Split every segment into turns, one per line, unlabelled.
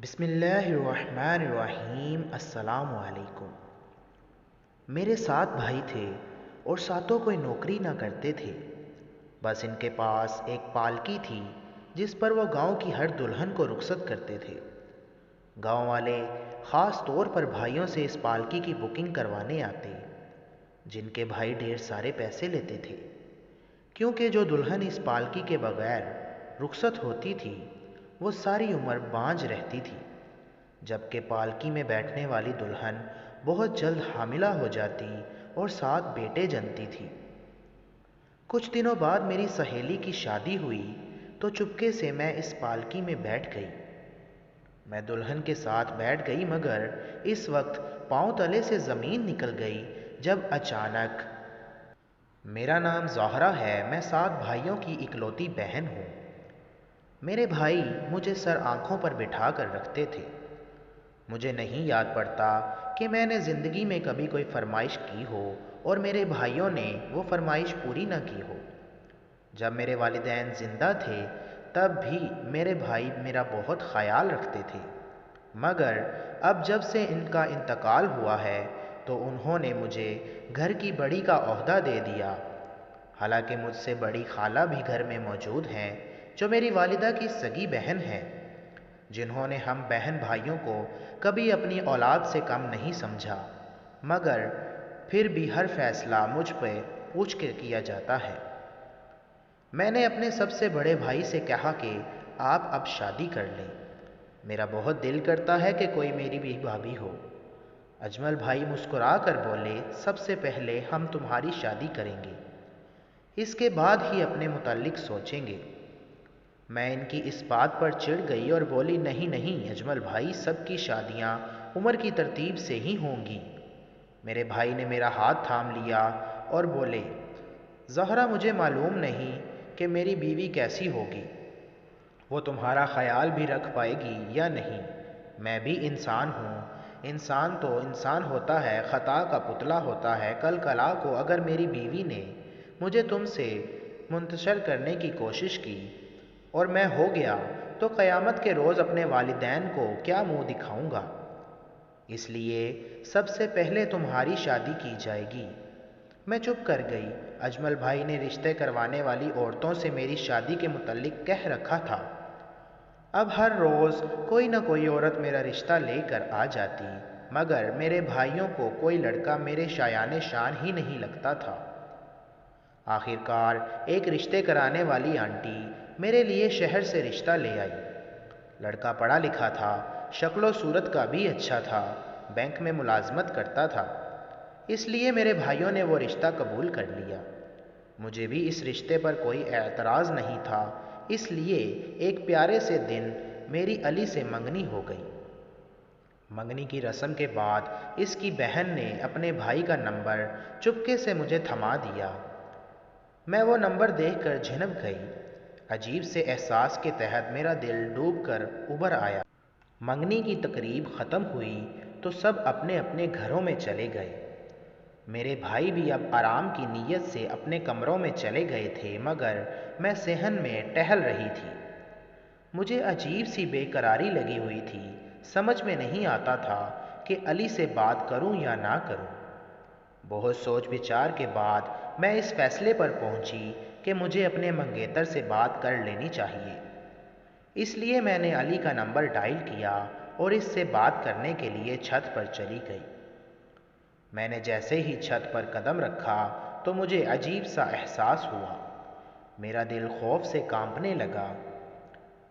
بسم اللہ الرحمن الرحیم۔ السلام علیکم۔ میرے 7 بھائی تھے اور ساتوں کوئی نوکری نہ کرتے تھے، بس ان کے پاس ایک پالکی تھی جس پر وہ گاؤں کی ہر دلہن کو رخصت کرتے تھے۔ گاؤں والے خاص طور پر بھائیوں سے اس پالکی کی بکنگ کروانے آتے، جن کے بھائی ڈھیر سارے پیسے لیتے تھے، کیونکہ جو دلہن اس پالکی کے بغیر رخصت ہوتی تھی وہ ساری عمر بانجھ رہتی تھی، جبکہ پالکی میں بیٹھنے والی دلہن بہت جلد حاملہ ہو جاتی اور 7 بیٹے جنتی تھی۔ کچھ دنوں بعد میری سہیلی کی شادی ہوئی تو چپکے سے میں اس پالکی میں بیٹھ گئی۔ میں دلہن کے ساتھ بیٹھ گئی، مگر اس وقت پاؤں تلے سے زمین نکل گئی جب اچانک میرا نام زہرا ہے، میں 7 بھائیوں کی اکلوتی بہن ہوں۔ میرے بھائی مجھے سر آنکھوں پر بٹھا کر رکھتے تھے۔ مجھے نہیں یاد پڑتا کہ میں نے زندگی میں کبھی کوئی فرمائش کی ہو اور میرے بھائیوں نے وہ فرمائش پوری نہ کی ہو۔ جب میرے والدین زندہ تھے تب بھی میرے بھائی میرا بہت خیال رکھتے تھے، مگر اب جب سے ان کا انتقال ہوا ہے تو انہوں نے مجھے گھر کی بڑی کا عہدہ دے دیا۔ حالانکہ مجھ سے بڑی خالہ بھی گھر میں موجود ہیں، جو میری والدہ کی سگی بہن ہے، جنہوں نے ہم بہن بھائیوں کو کبھی اپنی اولاد سے کم نہیں سمجھا، مگر پھر بھی ہر فیصلہ مجھ پہ پوچھ کے کیا جاتا ہے۔ میں نے اپنے سب سے بڑے بھائی سے کہا کہ آپ اب شادی کر لیں، میرا بہت دل کرتا ہے کہ کوئی میری بھی بھابھی ہو۔ اجمل بھائی مسکرا کر بولے، سب سے پہلے ہم تمہاری شادی کریں گے، اس کے بعد ہی اپنے متعلق سوچیں گے۔ میں ان کی اس بات پر چڑ گئی اور بولی، نہیں نہیں اجمل بھائی، سب کی شادیاں عمر کی ترتیب سے ہی ہوں گی۔ میرے بھائی نے میرا ہاتھ تھام لیا اور بولے، زہرا مجھے معلوم نہیں کہ میری بیوی کیسی ہوگی، وہ تمہارا خیال بھی رکھ پائے گی یا نہیں۔ میں بھی انسان ہوں، انسان تو انسان ہوتا ہے، خطا کا پتلا ہوتا ہے۔ کل کلا کو اگر میری بیوی نے مجھے تم سے منتشر کرنے کی کوشش کی اور میں ہو گیا تو قیامت کے روز اپنے والدین کو کیا منہ دکھاؤں گا؟ اس لیے سب سے پہلے تمہاری شادی کی جائے گی۔ میں چپ کر گئی۔ اجمل بھائی نے رشتے کروانے والی عورتوں سے میری شادی کے متعلق کہہ رکھا تھا، اب ہر روز کوئی نہ کوئی عورت میرا رشتہ لے کر آ جاتی، مگر میرے بھائیوں کو کوئی لڑکا میرے شایان شان ہی نہیں لگتا تھا۔ آخر کار ایک رشتے کرانے والی آنٹی میرے لیے شہر سے رشتہ لے آئی۔ لڑکا پڑھا لکھا تھا، شکل و صورت کا بھی اچھا تھا، بینک میں ملازمت کرتا تھا، اس لیے میرے بھائیوں نے وہ رشتہ قبول کر لیا۔ مجھے بھی اس رشتے پر کوئی اعتراض نہیں تھا، اس لیے ایک پیارے سے دن میری علی سے منگنی ہو گئی۔ منگنی کی رسم کے بعد اس کی بہن نے اپنے بھائی کا نمبر چپکے سے مجھے تھما دیا۔ میں وہ نمبر دیکھ کر جھنک گئی۔ عجیب سے احساس کے تحت میرا دل ڈوب کر ابھر آیا۔ منگنی کی تقریب ختم ہوئی تو سب اپنے اپنے گھروں میں چلے گئے۔ میرے بھائی بھی اب آرام کی نیت سے اپنے کمروں میں چلے گئے تھے، مگر میں صحن میں ٹہل رہی تھی۔ مجھے عجیب سی بے قراری لگی ہوئی تھی، سمجھ میں نہیں آتا تھا کہ علی سے بات کروں یا نہ کروں۔ بہت سوچ بچار کے بعد میں اس فیصلے پر پہنچی کہ مجھے اپنے منگیتر سے بات کر لینی چاہیے۔ اس لیے میں نے علی کا نمبر ڈائل کیا اور اس سے بات کرنے کے لیے چھت پر چلی گئی۔ میں نے جیسے ہی چھت پر قدم رکھا تو مجھے عجیب سا احساس ہوا، میرا دل خوف سے کانپنے لگا۔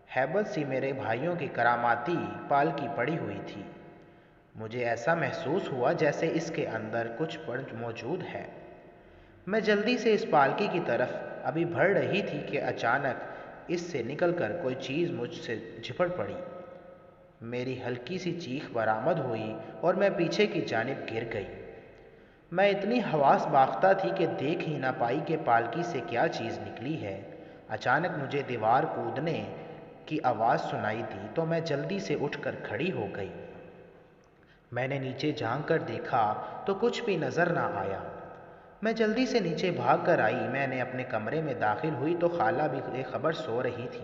ہیبت سی میرے بھائیوں کی کراماتی پالکی پڑی ہوئی تھی، مجھے ایسا محسوس ہوا جیسے اس کے اندر کچھ موجود ہے۔ میں جلدی سے اس پالکی کی طرف ابھی بڑھ رہی تھی کہ اچانک اس سے نکل کر کوئی چیز مجھ سے جھپٹ پڑی۔ میری ہلکی سی چیخ برآمد ہوئی اور میں پیچھے کی جانب گر گئی۔ میں اتنی حواس باختہ تھی کہ دیکھ ہی نہ پائی کہ پالکی سے کیا چیز نکلی ہے۔ اچانک مجھے دیوار کودنے کی آواز سنائی دی تو میں جلدی سے اٹھ کر کھڑی ہو گئی۔ میں نے نیچے جھانک کر دیکھا تو کچھ بھی نظر نہ آیا۔ میں جلدی سے نیچے بھاگ کر آئی۔ میں نے اپنے کمرے میں داخل ہوئی تو خالہ بھی بے خبر سو رہی تھی۔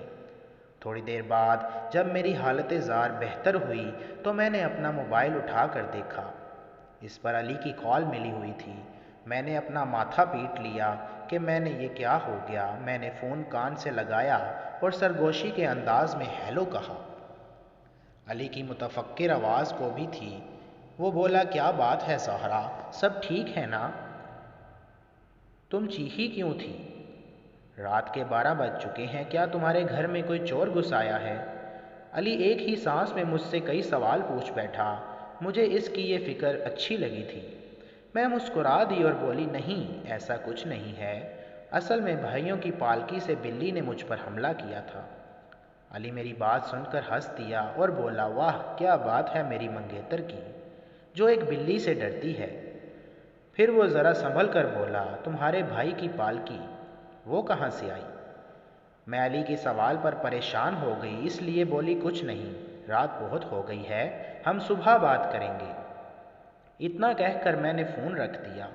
تھوڑی دیر بعد جب میری حالت زار بہتر ہوئی تو میں نے اپنا موبائل اٹھا کر دیکھا۔ اس پر علی کی کال ملی ہوئی تھی۔ میں نے اپنا ماتھا پیٹ لیا کہ میں نے یہ کیا ہو گیا۔ میں نے فون کان سے لگایا اور سرگوشی کے انداز میں ہیلو کہا۔ علی کی متفکر آواز کو بھی تھی۔ وہ بولا، کیا بات ہے زہرا، سب ٹھیک ہے نا؟ تم چیخی کیوں تھی؟ رات کے 12 بج چکے ہیں، کیا تمہارے گھر میں کوئی چور گھس آیا ہے؟ علی ایک ہی سانس میں مجھ سے کئی سوال پوچھ بیٹھا۔ مجھے اس کی یہ فکر اچھی لگی تھی۔ میں مسکرا دی اور بولی، نہیں، ایسا کچھ نہیں ہے۔ اصل میں بھائیوں کی پالکی سے بلی نے مجھ پر حملہ کیا تھا۔ علی میری بات سن کر ہنس دیا اور بولا، واہ، کیا بات ہے میری منگیتر کی، جو ایک بلی سے ڈرتی ہے۔ پھر وہ ذرا سنبھل کر بولا، تمہارے بھائی کی پالکی، وہ کہاں سے آئی؟ میں علی کے سوال پر پریشان ہو گئی، اس لیے بولی، کچھ نہیں، رات بہت ہو گئی ہے، ہم صبح بات کریں گے۔ اتنا کہہ کر میں نے فون رکھ دیا۔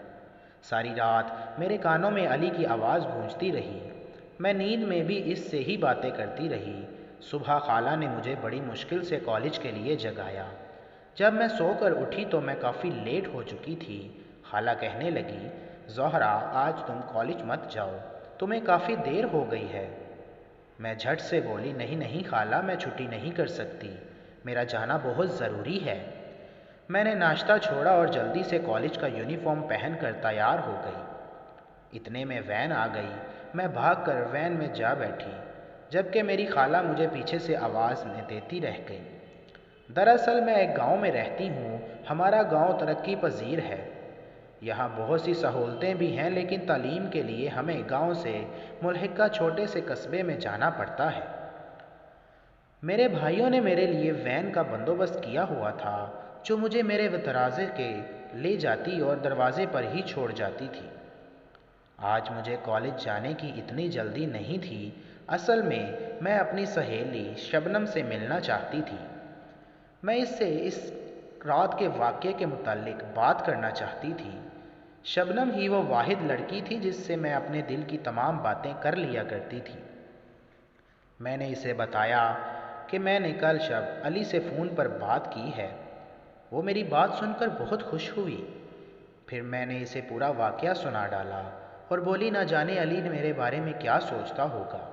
ساری رات میرے کانوں میں علی کی آواز گونجتی رہی۔ میں نیند میں بھی اس سے ہی باتیں کرتی رہی۔ صبح خالہ نے مجھے بڑی مشکل سے کالج کے لیے جگایا۔ جب میں سو کر اٹھی تو میں کافی لیٹ ہو چکی تھی۔ خالہ کہنے لگی، زہرا، آج تم کالج مت جاؤ، تمہیں کافی دیر ہو گئی ہے۔ میں جھٹ سے بولی، نہیں نہیں خالہ، میں چھٹی نہیں کر سکتی، میرا جانا بہت ضروری ہے۔ میں نے ناشتہ چھوڑا اور جلدی سے کالج کا یونیفارم پہن کر تیار ہو گئی۔ اتنے میں وین آ گئی۔ میں بھاگ کر وین میں جا بیٹھی، جبکہ میری خالہ مجھے پیچھے سے آواز دیتی رہ گئی۔ دراصل میں ایک گاؤں میں رہتی ہوں۔ ہمارا گاؤں ترقی پذیر ہے۔ یہاں بہت سی سہولتیں بھی ہیں، لیکن تعلیم کے لیے ہمیں گاؤں سے ملحقہ چھوٹے سے قصبے میں جانا پڑتا ہے۔ میرے بھائیوں نے میرے لیے وین کا بندوبست کیا ہوا تھا، جو مجھے میرے دروازے کے لے جاتی اور دروازے پر ہی چھوڑ جاتی تھی۔ آج مجھے کالج جانے کی اتنی جلدی نہیں تھی۔ اصل میں اپنی سہیلی شبنم سے ملنا چاہتی تھی۔ میں اس سے اس رات کے واقعے کے متعلق بات کرنا چاہتی تھی۔ شبنم ہی وہ واحد لڑکی تھی جس سے میں اپنے دل کی تمام باتیں کر لیا کرتی تھی۔ میں نے اسے بتایا کہ میں نے کل شب علی سے فون پر بات کی ہے۔ وہ میری بات سن کر بہت خوش ہوئی۔ پھر میں نے اسے پورا واقعہ سنا ڈالا اور بولی، نہ جانے علی میرے بارے میں کیا سوچتا ہوگا۔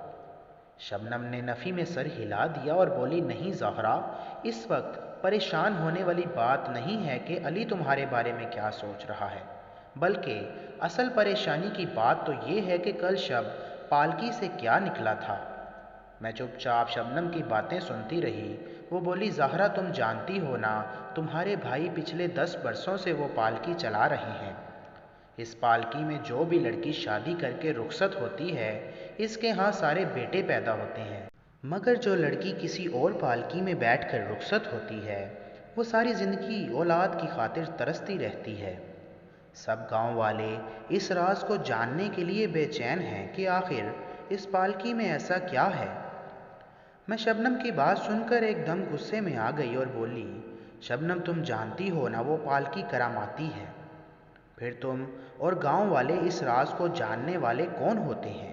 شبنم نے نفی میں سر ہلا دیا اور بولی، نہیں زہرا، اس وقت پریشان ہونے والی بات نہیں ہے کہ علی تمہارے بارے میں کیا سوچ رہا ہے، بلکہ اصل پریشانی کی بات تو یہ ہے کہ کل شب پالکی سے کیا نکلا تھا۔ میں چپ چاپ شبنم کی باتیں سنتی رہی۔ وہ بولی، زہرا، تم جانتی ہو نا، تمہارے بھائی پچھلے 10 برسوں سے وہ پالکی چلا رہے ہیں۔ اس پالکی میں جو بھی لڑکی شادی کر کے رخصت ہوتی ہے، اس کے ہاں سارے بیٹے پیدا ہوتے ہیں، مگر جو لڑکی کسی اور پالکی میں بیٹھ کر رخصت ہوتی ہے، وہ ساری زندگی اولاد کی خاطر ترستی رہتی ہے۔ سب گاؤں والے اس راز کو جاننے کے لیے بے چین ہیں کہ آخر اس پالکی میں ایسا کیا ہے۔ میں شبنم کی بات سن کر ایک دم غصے میں آ گئی اور بولی، شبنم، تم جانتی ہو نا وہ پالکی کراماتی ہے۔ پھر تم اور گاؤں والے اس راز کو جاننے والے کون ہوتے ہیں؟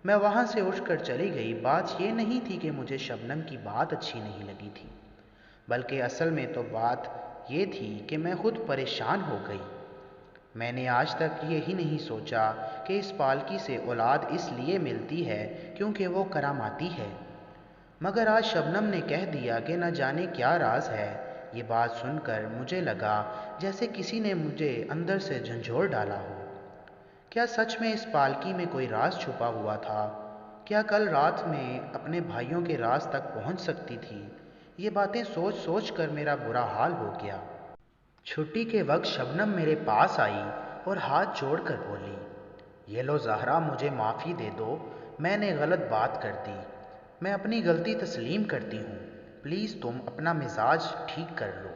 میں وہاں سے اٹھ کر چلی گئی۔ بات یہ نہیں تھی کہ مجھے شبنم کی بات اچھی نہیں لگی تھی، بلکہ اصل میں تو بات یہ تھی کہ میں خود پریشان ہو گئی۔ میں نے آج تک یہی نہیں سوچا کہ اس پالکی سے اولاد اس لیے ملتی ہے کیونکہ وہ کراماتی ہے، مگر آج شبنم نے کہہ دیا کہ نہ جانے کیا راز ہے۔ یہ بات سن کر مجھے لگا جیسے کسی نے مجھے اندر سے جھنجھوڑ ڈالا ہو۔ کیا سچ میں اس پالکی میں کوئی راز چھپا ہوا تھا؟ کیا کل رات میں اپنے بھائیوں کے راز تک پہنچ سکتی تھی؟ یہ باتیں سوچ سوچ کر میرا برا حال ہو گیا۔ چھٹی کے وقت شبنم میرے پاس آئی اور ہاتھ جوڑ کر بولی، یہ لو زہرا، مجھے معافی دے دو، میں نے غلط بات کر دی، میں اپنی غلطی تسلیم کرتی ہوں، پلیز تم اپنا مزاج ٹھیک کر لو۔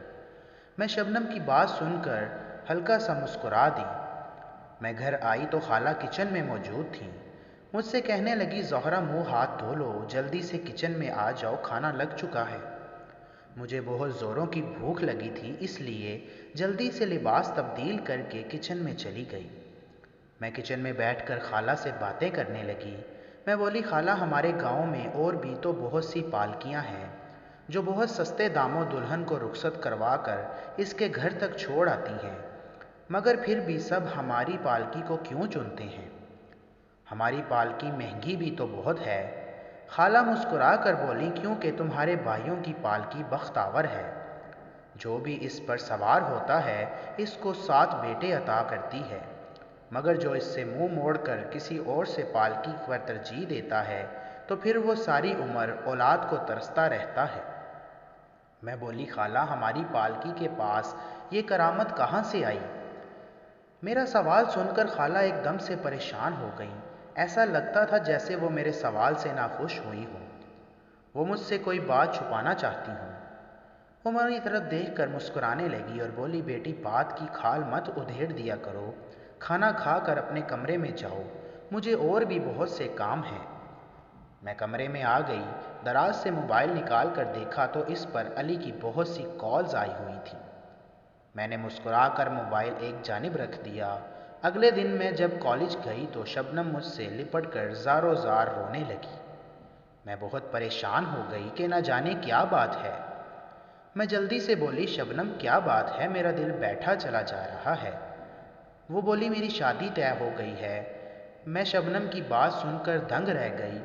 میں شبنم کی بات سن کر ہلکا سا مسکرا دی۔ میں گھر آئی تو خالہ کچن میں موجود تھیں۔ مجھ سے کہنے لگی، زہرا، منہ ہاتھ دھو لو، جلدی سے کچن میں آ جاؤ، کھانا لگ چکا ہے۔ مجھے بہت زوروں کی بھوک لگی تھی، اس لیے جلدی سے لباس تبدیل کر کے کچن میں چلی گئی۔ میں کچن میں بیٹھ کر خالہ سے باتیں کرنے لگی۔ میں بولی خالہ ہمارے گاؤں میں اور بھی تو بہت سی پالکیاں ہیں جو بہت سستے داموں دلہن کو رخصت کروا کر اس کے گھر تک چھوڑ آتی ہیں، مگر پھر بھی سب ہماری پالکی کو کیوں چنتے ہیں؟ ہماری پالکی مہنگی بھی تو بہت ہے۔ خالہ مسکرا کر بولی کیونکہ تمہارے بھائیوں کی پالکی بختاور ہے، جو بھی اس پر سوار ہوتا ہے اس کو 7 بیٹے عطا کرتی ہے، مگر جو اس سے منہ موڑ کر کسی اور سے پالکی پر ترجیح دیتا ہے تو پھر وہ ساری عمر اولاد کو ترستا رہتا ہے۔ میں بولی خالہ ہماری پالکی کے پاس یہ کرامت کہاں سے آئی؟ میرا سوال سن کر خالہ ایک دم سے پریشان ہو گئیں، ایسا لگتا تھا جیسے وہ میرے سوال سے ناخوش ہوئی ہوں، وہ مجھ سے کوئی بات چھپانا چاہتی ہوں۔ وہ میری طرف دیکھ کر مسکرانے لگی اور بولی بیٹی بات کی کھال مت ادھیڑ دیا کرو، کھانا کھا کر اپنے کمرے میں جاؤ، مجھے اور بھی بہت سے کام ہیں۔ میں کمرے میں آ گئی، دراز سے موبائل نکال کر دیکھا تو اس پر علی کی بہت سی کالز آئی ہوئی تھیں۔ میں نے مسکرا کر موبائل ایک جانب رکھ دیا۔ اگلے دن میں جب کالج گئی تو شبنم مجھ سے لپٹ کر زاروں زار رونے لگی۔ میں بہت پریشان ہو گئی کہ نہ جانے کیا بات ہے۔ میں جلدی سے بولی شبنم کیا بات ہے، میرا دل بیٹھا چلا جا رہا ہے۔ وہ بولی میری شادی طے ہو گئی ہے۔ میں شبنم کی بات سن کر دنگ رہ گئی،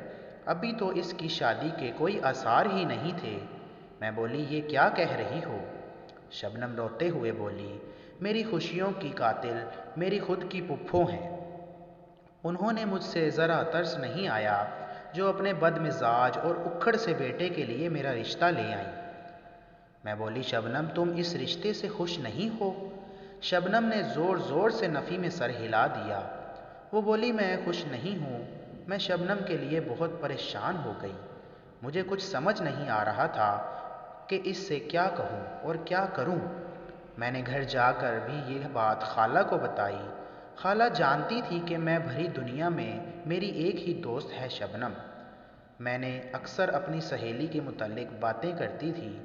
ابھی تو اس کی شادی کے کوئی آثار ہی نہیں تھے۔ میں بولی یہ کیا کہہ رہی ہو؟ شبنم روتے ہوئے بولی میری خوشیوں کی قاتل میری خود کی پھپھو ہیں، انہوں نے مجھ سے ذرا ترس نہیں آیا جو اپنے بد مزاج اور اکھڑ سے بیٹے کے لیے میرا رشتہ لے آئیں۔ میں بولی شبنم تم اس رشتے سے خوش نہیں ہو؟ شبنم نے زور زور سے نفی میں سر ہلا دیا۔ وہ بولی میں خوش نہیں ہوں۔ میں شبنم کے لیے بہت پریشان ہو گئی، مجھے کچھ سمجھ نہیں آ رہا تھا کہ اس سے کیا کہوں اور کیا کروں۔ میں نے گھر جا کر بھی یہ بات خالہ کو بتائی۔ خالہ جانتی تھی کہ میں بھری دنیا میں میری ایک ہی دوست ہے شبنم۔ میں نے اکثر اپنی سہیلی کے متعلق باتیں کرتی تھی،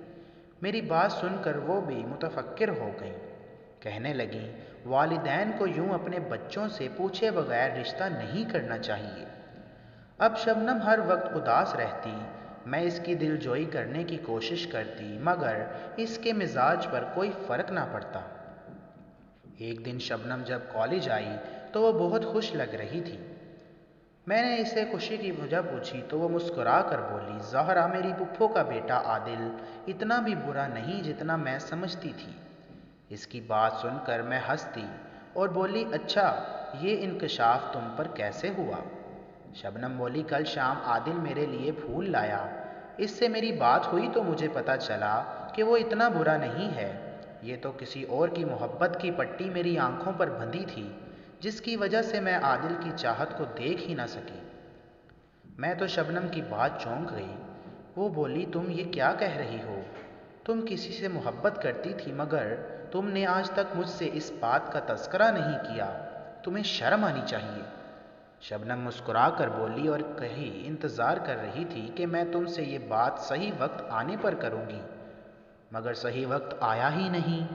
میری بات سن کر وہ بھی متفکر ہو گئیں، کہنے لگیں والدین کو یوں اپنے بچوں سے پوچھے بغیر رشتہ نہیں کرنا چاہیے۔ اب شبنم ہر وقت اداس رہتی، میں اس کی دل جوئی کرنے کی کوشش کرتی مگر اس کے مزاج پر کوئی فرق نہ پڑتا۔ ایک دن شبنم جب کالج آئی تو وہ بہت خوش لگ رہی تھی۔ میں نے اسے خوشی کی وجہ پوچھی تو وہ مسکرا کر بولی زہرا میری پھپھو کا بیٹا عادل اتنا بھی برا نہیں جتنا میں سمجھتی تھی۔ اس کی بات سن کر میں ہنسی اور بولی اچھا یہ انکشاف تم پر کیسے ہوا؟ شبنم بولی کل شام عادل میرے لیے پھول لایا، اس سے میری بات ہوئی تو مجھے پتا چلا کہ وہ اتنا برا نہیں ہے، یہ تو کسی اور کی محبت کی پٹی میری آنکھوں پر بندھی تھی جس کی وجہ سے میں عادل کی چاہت کو دیکھ ہی نہ سکی۔ میں تو شبنم کی بات چونک گئی۔ وہ بولی تم یہ کیا کہہ رہی ہو؟ تم کسی سے محبت کرتی تھی مگر تم نے آج تک مجھ سے اس بات کا تذکرہ نہیں کیا، تمہیں شرم آنی چاہیے۔ شبنم مسکرا کر بولی اور کہی انتظار کر رہی تھی کہ میں تم سے یہ بات صحیح وقت آنے پر کروں گی، مگر صحیح وقت آیا ہی نہیں۔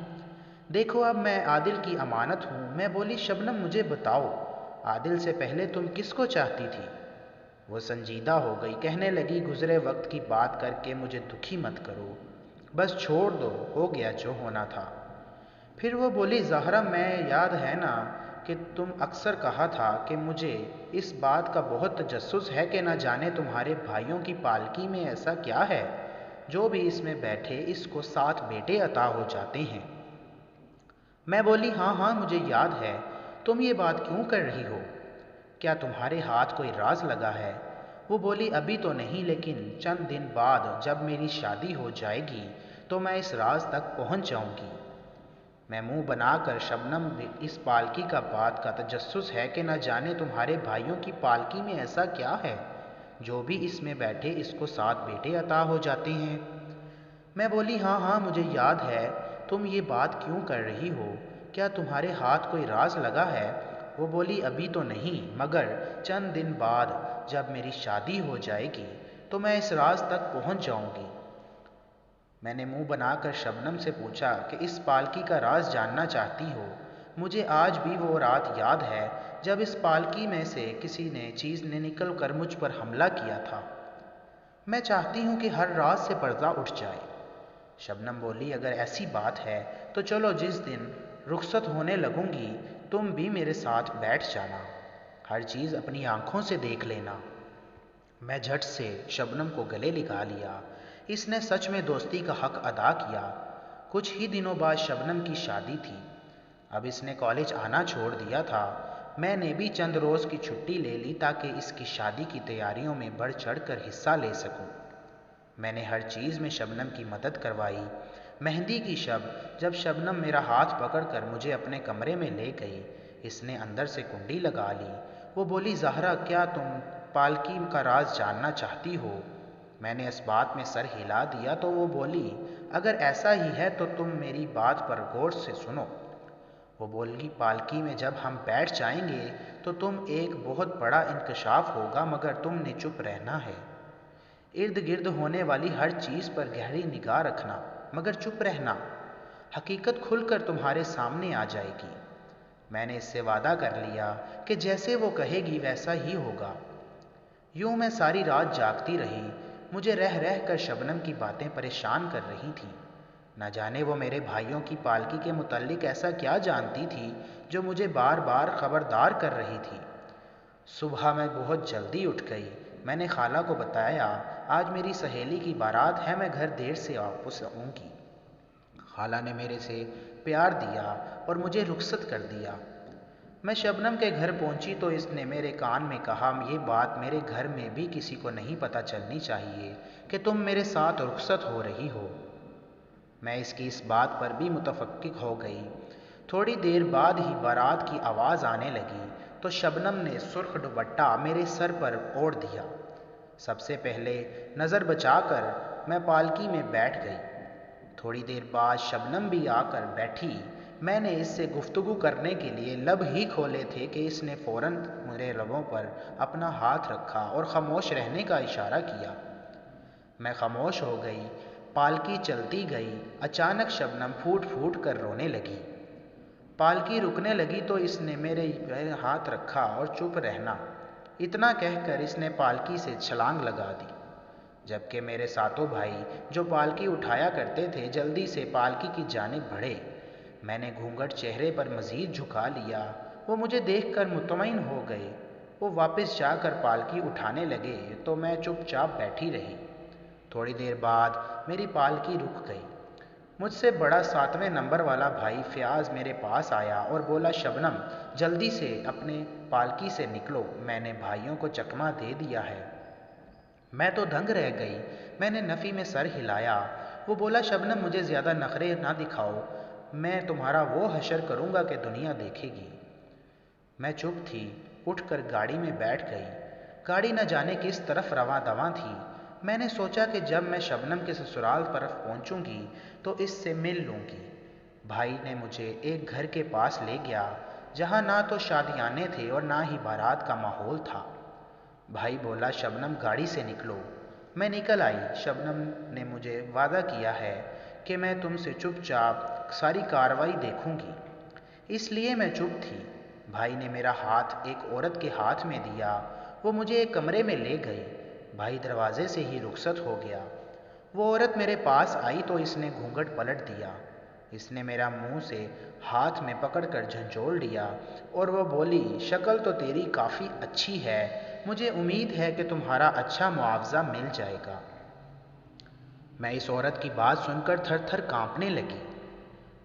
دیکھو اب میں عادل کی امانت ہوں۔ میں بولی شبنم مجھے بتاؤ عادل سے پہلے تم کس کو چاہتی تھی؟ وہ سنجیدہ ہو گئی، کہنے لگی گزرے وقت کی بات کر کے مجھے دکھی مت کرو، بس چھوڑ دو، ہو گیا جو ہونا تھا۔ پھر وہ بولی زہرا میں یاد ہے نا کہ تم اکثر کہا تھا کہ مجھے اس بات کا بہت تجسس ہے کہ نہ جانے تمہارے بھائیوں کی پالکی میں ایسا کیا ہے جو بھی اس میں بیٹھے اس کو 7 بیٹے عطا ہو جاتے ہیں۔ میں بولی ہاں ہاں مجھے یاد ہے، تم یہ بات کیوں کر رہی ہو؟ کیا تمہارے ہاتھ کوئی راز لگا ہے؟ وہ بولی ابھی تو نہیں لیکن چند دن بعد جب میری شادی ہو جائے گی تو میں اس راز تک پہنچ جاؤں گی۔ میں منہ بنا کر شبنم اس پالکی کا بات کا تجسس ہے کہ نہ جانے تمہارے بھائیوں کی پالکی میں ایسا کیا ہے جو بھی اس میں بیٹھے اس کو 7 بیٹے عطا ہو جاتے ہیں۔ میں بولی ہاں ہاں مجھے یاد ہے، تم یہ بات کیوں کر رہی ہو؟ کیا تمہارے ہاتھ کوئی راز لگا ہے؟ وہ بولی ابھی تو نہیں مگر چند دن بعد جب میری شادی ہو جائے گی تو میں اس راز تک پہنچ جاؤں گی۔ میں نے منہ بنا کر شبنم سے پوچھا کہ اس پالکی کا راز جاننا چاہتی ہو مجھے آج بھی وہ رات یاد ہے جب اس پالکی میں سے کسی نے چیز نے نکل کر مجھ پر حملہ کیا تھا۔ میں چاہتی ہوں کہ ہر رات سے پردہ اٹھ جائے۔ شبنم بولی، اگر ایسی بات ہے تو چلو، جس دن رخصت ہونے لگوں گی تم بھی میرے ساتھ بیٹھ جانا، ہر چیز اپنی آنکھوں سے دیکھ لینا۔ میں جھٹ سے شبنم کو گلے لگا لیا۔ اس نے سچ میں دوستی کا حق ادا کیا۔ کچھ ہی دنوں بعد شبنم کی شادی تھی۔ اب اس نے کالج آنا چھوڑ دیا تھا۔ میں نے بھی چند روز کی چھٹی لے لی تاکہ اس کی شادی کی تیاریوں میں بڑھ چڑھ کر حصہ لے سکوں۔ میں نے ہر چیز میں شبنم کی مدد کروائی۔ مہندی کی شب جب شبنم میرا ہاتھ پکڑ کر مجھے اپنے کمرے میں لے گئی، اس نے اندر سے کنڈی لگا لی۔ وہ بولی، زہرا، کیا تم پالکی کا راز جاننا چاہتی ہو؟ میں نے اس بات میں سر ہلا دیا تو وہ بولی، اگر ایسا ہی ہے تو تم میری بات پر غور سے سنو۔ وہ بولی، پالکی میں جب ہم بیٹھ جائیں گے تو تم ایک بہت بڑا انکشاف ہوگا، مگر تم نے چپ رہنا ہے۔ ارد گرد ہونے والی ہر چیز پر گہری نگاہ رکھنا، مگر چپ رہنا۔ حقیقت کھل کر تمہارے سامنے آ جائے گی۔ میں نے اس سے وعدہ کر لیا کہ جیسے وہ کہے گی ویسا ہی ہوگا۔ یوں میں ساری رات جاگتی رہی۔ مجھے رہ رہ کر شبنم کی باتیں پریشان کر رہی تھیں۔ نہ جانے وہ میرے بھائیوں کی پالکی کے متعلق ایسا کیا جانتی تھی جو مجھے بار بار خبردار کر رہی تھی۔ صبح میں بہت جلدی اٹھ گئی۔ میں نے خالہ کو بتایا، آج میری سہیلی کی بارات ہے، میں گھر دیر سے واپس آؤں گی۔ خالہ نے میرے سے پیار دیا اور مجھے رخصت کر دیا۔ میں شبنم کے گھر پہنچی تو اس نے میرے کان میں کہا، یہ بات میرے گھر میں بھی کسی کو نہیں پتہ چلنی چاہیے کہ تم میرے ساتھ رخصت ہو رہی ہو۔ میں اس کی اس بات پر بھی متفق ہو گئی۔ تھوڑی دیر بعد ہی بارات کی آواز آنے لگی تو شبنم نے سرخ دوپٹہ میرے سر پر اوڑھ دیا۔ سب سے پہلے نظر بچا کر میں پالکی میں بیٹھ گئی۔ تھوڑی دیر بعد شبنم بھی آ کر بیٹھی۔ میں نے اس سے گفتگو کرنے کے لیے لب ہی کھولے تھے کہ اس نے فوراً میرے لبوں پر اپنا ہاتھ رکھا اور خاموش رہنے کا اشارہ کیا۔ میں خاموش ہو گئی۔ پالکی چلتی گئی۔ اچانک شبنم پھوٹ پھوٹ کر رونے لگی۔ پالکی رکنے لگی تو اس نے میرے ہاتھ رکھا اور چپ رہنا، اتنا کہہ کر اس نے پالکی سے چھلانگ لگا دی، جبکہ میرے ساتوں بھائی جو پالکی اٹھایا کرتے تھے جلدی سے پالکی کی جانب بڑھے۔ میں نے گھونگھٹ چہرے پر مزید جھکا لیا۔ وہ مجھے دیکھ کر مطمئن ہو گئے۔ وہ واپس جا کر پالکی اٹھانے لگے تو میں چپ چاپ بیٹھی رہی۔ تھوڑی دیر بعد میری پالکی رک گئی۔ مجھ سے بڑا 7ویں نمبر والا بھائی فیاض میرے پاس آیا اور بولا، شبنم، جلدی سے اپنے پالکی سے نکلو، میں نے بھائیوں کو چکمہ دے دیا ہے۔ میں تو دنگ رہ گئی۔ میں نے نفی میں سر ہلایا۔ وہ بولا، شبنم، مجھے زیادہ نخرے نہ دکھاؤ، میں تمہارا وہ حشر کروں گا کہ دنیا دیکھے گی۔ میں چپ تھی۔ اٹھ کر گاڑی میں بیٹھ گئی۔ گاڑی نہ جانے کس طرف رواں دواں تھی۔ میں نے سوچا کہ جب میں شبنم کے سسرال طرف پہنچوں گی تو اس سے مل لوں گی۔ بھائی نے مجھے ایک گھر کے پاس لے گیا جہاں نہ تو شادیانے تھے اور نہ ہی بارات کا ماحول تھا۔ بھائی بولا، شبنم، گاڑی سے نکلو۔ میں نکل آئی۔ شبنم نے مجھے وعدہ کیا ہے کہ میں تم سے چپ چاپ ساری کارروائی دیکھوں گی، اس لیے میں چپ تھی۔ بھائی نے میرا ہاتھ ایک عورت کے ہاتھ میں دیا۔ وہ مجھے ایک کمرے میں لے گئی۔ بھائی دروازے سے ہی رخصت ہو گیا۔ وہ عورت میرے پاس آئی تو اس نے گھونگھٹ پلٹ دیا۔ اس نے میرا منہ سے ہاتھ میں پکڑ کر جھنجھوڑ لیا اور وہ بولی، شکل تو تیری کافی اچھی ہے، مجھے امید ہے کہ تمہارا اچھا معاوضہ مل جائے گا۔ میں اس عورت کی بات سن کر تھر تھر کانپنے لگی۔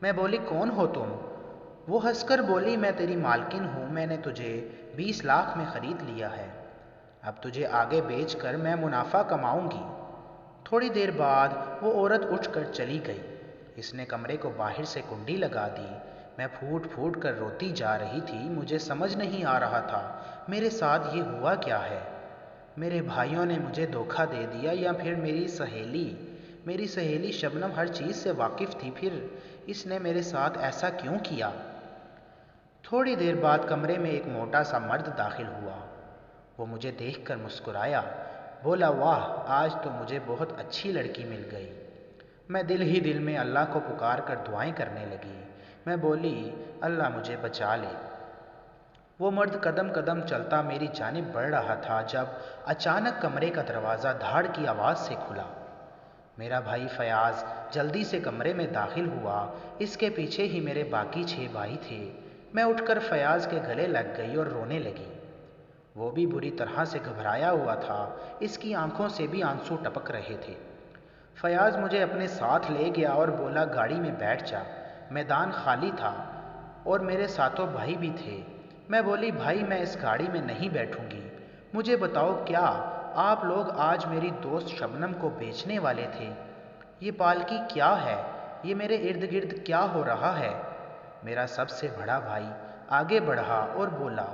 میں بولی، کون ہو تم؟ وہ ہنس کر بولی، میں تیری مالکن ہوں، میں نے تجھے 20 لاکھ میں خرید لیا ہے، اب تجھے آگے بیچ کر میں منافع کماؤں گی۔ تھوڑی دیر بعد وہ عورت اٹھ کر چلی گئی۔ اس نے کمرے کو باہر سے کنڈی لگا دی۔ میں پھوٹ پھوٹ کر روتی جا رہی تھی۔ مجھے سمجھ نہیں آ رہا تھا میرے ساتھ یہ ہوا کیا ہے۔ میرے بھائیوں نے مجھے دھوکہ دے دیا یا پھر میری سہیلی شبنم ہر چیز سے واقف تھی، پھر اس نے میرے ساتھ ایسا کیوں کیا؟ تھوڑی دیر بعد کمرے میں ایک موٹا سا مرد داخل ہوا۔ وہ مجھے دیکھ کر مسکرایا، بولا، واہ، آج تو مجھے بہت اچھی لڑکی مل گئی۔ میں دل ہی دل میں اللہ کو پکار کر دعائیں کرنے لگی۔
میں بولی اللہ مجھے بچا لے۔ وہ مرد قدم قدم چلتا میری جانب بڑھ رہا تھا جب اچانک کمرے کا دروازہ دھاڑ کی آواز سے کھلا۔ میرا بھائی فیاض جلدی سے کمرے میں داخل ہوا، اس کے پیچھے ہی میرے باقی 6 بھائی تھے۔ میں اٹھ کر فیاض کے گلے لگ گئی اور رونے لگی۔ وہ بھی بری طرح سے گھبرایا ہوا تھا، اس کی آنکھوں سے بھی آنسو ٹپک رہے تھے۔ فیاض مجھے اپنے ساتھ لے گیا اور بولا گاڑی میں بیٹھ جا۔ میدان خالی تھا اور میرے ساتوں بھائی بھی تھے۔ میں بولی بھائی میں اس گاڑی میں نہیں بیٹھوں گی، مجھے بتاؤ کیا آپ لوگ آج میری دوست شبنم کو بیچنے والے تھے؟ یہ پالکی کیا ہے؟ یہ میرے ارد گرد کیا ہو رہا ہے؟ میرا سب سے بڑا بھائی آگے بڑھا اور بولا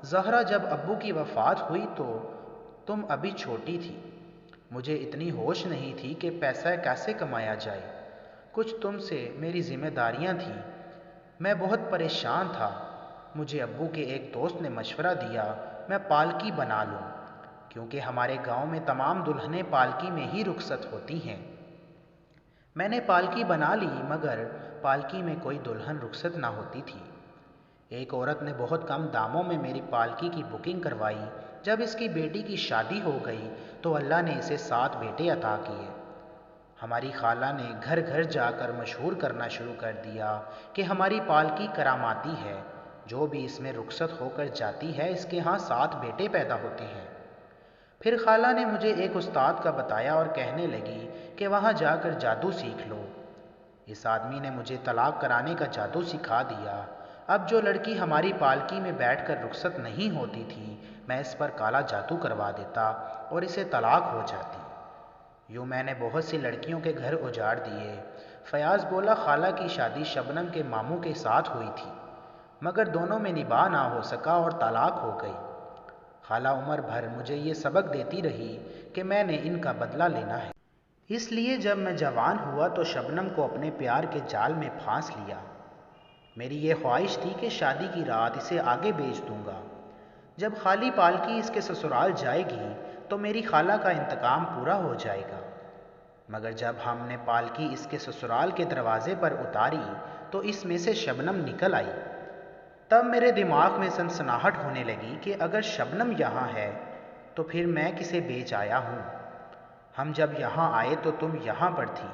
زہرا جب ابو کی وفات ہوئی تو تم ابھی چھوٹی تھی، مجھے اتنی ہوش نہیں تھی کہ پیسہ کیسے کمایا جائے، کچھ تم سے میری ذمہ داریاں تھیں، میں بہت پریشان تھا۔ مجھے ابو کے ایک دوست نے مشورہ دیا میں پالکی بنا لوں، کیونکہ ہمارے گاؤں میں تمام دلہنیں پالکی میں ہی رخصت ہوتی ہیں۔ میں نے پالکی بنا لی مگر پالکی میں کوئی دلہن رخصت نہ ہوتی تھی۔ ایک عورت نے بہت کم داموں میں میری پالکی کی بکنگ کروائی۔ جب اس کی بیٹی کی شادی ہو گئی تو اللہ نے اسے 7 بیٹے عطا کیے۔ ہماری خالہ نے گھر گھر جا کر مشہور کرنا شروع کر دیا کہ ہماری پالکی کراماتی ہے، جو بھی اس میں رخصت ہو کر جاتی ہے اس کے ہاں 7 بیٹے پیدا ہوتے ہیں۔ پھر خالہ نے مجھے ایک استاد کا بتایا اور کہنے لگی کہ وہاں جا کر جادو سیکھ لو۔ اس آدمی نے مجھے طلاق کرانے کا جادو سکھا دیا۔ اب جو لڑکی ہماری پالکی میں بیٹھ کر رخصت نہیں ہوتی تھی میں اس پر کالا جادو کروا دیتا اور اسے طلاق ہو جاتی۔ یوں میں نے بہت سی لڑکیوں کے گھر اجاڑ دیے۔ فیاض بولا خالہ کی شادی شبنم کے ماموں کے ساتھ ہوئی تھی مگر دونوں میں نباہ نہ ہو سکا اور طلاق ہو گئی۔ خالہ عمر بھر مجھے یہ سبق دیتی رہی کہ میں نے ان کا بدلہ لینا ہے، اس لیے جب میں جوان ہوا تو شبنم کو اپنے پیار کے جال میں پھانس لیا۔ میری یہ خواہش تھی کہ شادی کی رات اسے آگے بیچ دوں گا۔ جب خالی پالکی اس کے سسرال جائے گی تو میری خالہ کا انتقام پورا ہو جائے گا، مگر جب ہم نے پالکی اس کے سسرال کے دروازے پر اتاری تو اس میں سے شبنم نکل آئی۔ تب میرے دماغ میں سنسناہٹ ہونے لگی کہ اگر شبنم یہاں ہے تو پھر میں کسے بیچ آیا ہوں؟ ہم جب یہاں آئے تو تم یہاں پر تھی۔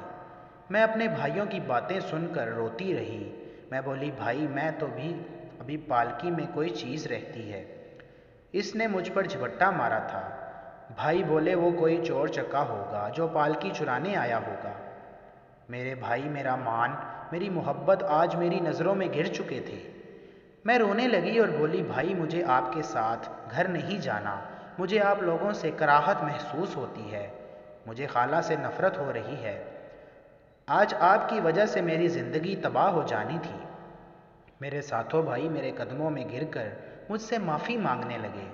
میں اپنے بھائیوں کی باتیں سن کر روتی رہی۔ میں بولی بھائی میں تو بھی ابھی پالکی میں کوئی چیز رہتی ہے، اس نے مجھ پر جھپٹا مارا تھا۔ بھائی بولے وہ کوئی چور چکا ہوگا جو پالکی چرانے آیا ہوگا۔ میرے بھائی میرا مان، میری محبت آج میری نظروں میں گر چکے تھے۔ میں رونے لگی اور بولی بھائی مجھے آپ کے ساتھ گھر نہیں جانا، مجھے آپ لوگوں سے کراہت محسوس ہوتی ہے، مجھے خالہ سے نفرت ہو رہی ہے، آج آپ کی وجہ سے میری زندگی تباہ ہو جانی تھی۔ میرے ساتھوں بھائی میرے قدموں میں گر کر مجھ سے معافی مانگنے لگے۔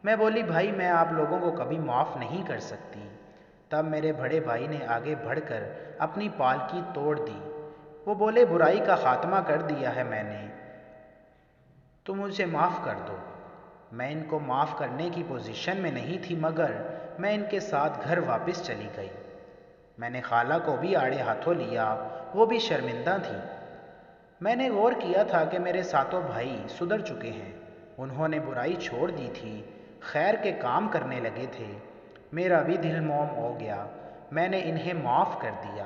میں بولی بھائی میں آپ لوگوں کو کبھی معاف نہیں کر سکتی۔ تب میرے بڑے بھائی نے آگے بڑھ کر اپنی پالکی توڑ دی۔ وہ بولے برائی کا خاتمہ کر دیا ہے میں نے، تو مجھے معاف کر دو۔ میں ان کو معاف کرنے کی پوزیشن میں نہیں تھی مگر میں ان کے ساتھ گھر واپس چلی گئی۔ میں نے خالہ کو بھی آڑے ہاتھوں لیا، وہ بھی شرمندہ تھی۔ میں نے غور کیا تھا کہ میرے ساتوں بھائی سدھر چکے ہیں، انہوں نے برائی چھوڑ دی تھی، خیر کے کام کرنے لگے تھے۔ میرا بھی دل موم ہو گیا، میں نے انہیں معاف کر دیا۔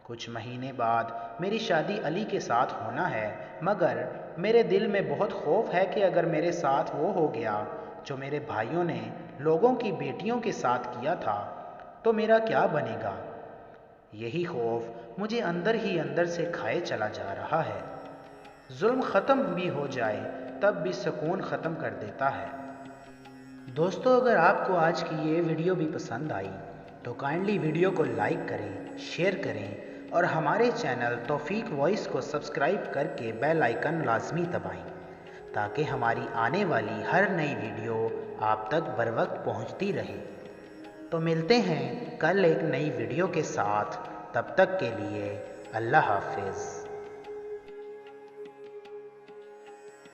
کچھ مہینے بعد میری شادی علی کے ساتھ ہونا ہے مگر میرے دل میں بہت خوف ہے کہ اگر میرے ساتھ وہ ہو گیا جو میرے بھائیوں نے لوگوں کی بیٹیوں کے ساتھ کیا تھا تو میرا کیا بنے گا؟ یہی خوف مجھے اندر ہی اندر سے کھائے چلا جا رہا ہے۔ ظلم ختم بھی ہو جائے تب بھی سکون ختم کر دیتا ہے۔ دوستو اگر آپ کو آج کی یہ ویڈیو بھی پسند آئی تو کائنڈلی ویڈیو کو لائک کریں، شیئر کریں اور ہمارے چینل توفیق وائس کو سبسکرائب کر کے بیل آئیکن لازمی دبائیں تاکہ ہماری آنے والی ہر نئی ویڈیو آپ تک بروقت پہنچتی رہے۔ تو ملتے ہیں کل ایک نئی ویڈیو کے ساتھ، تب تک کے لیے اللہ حافظ۔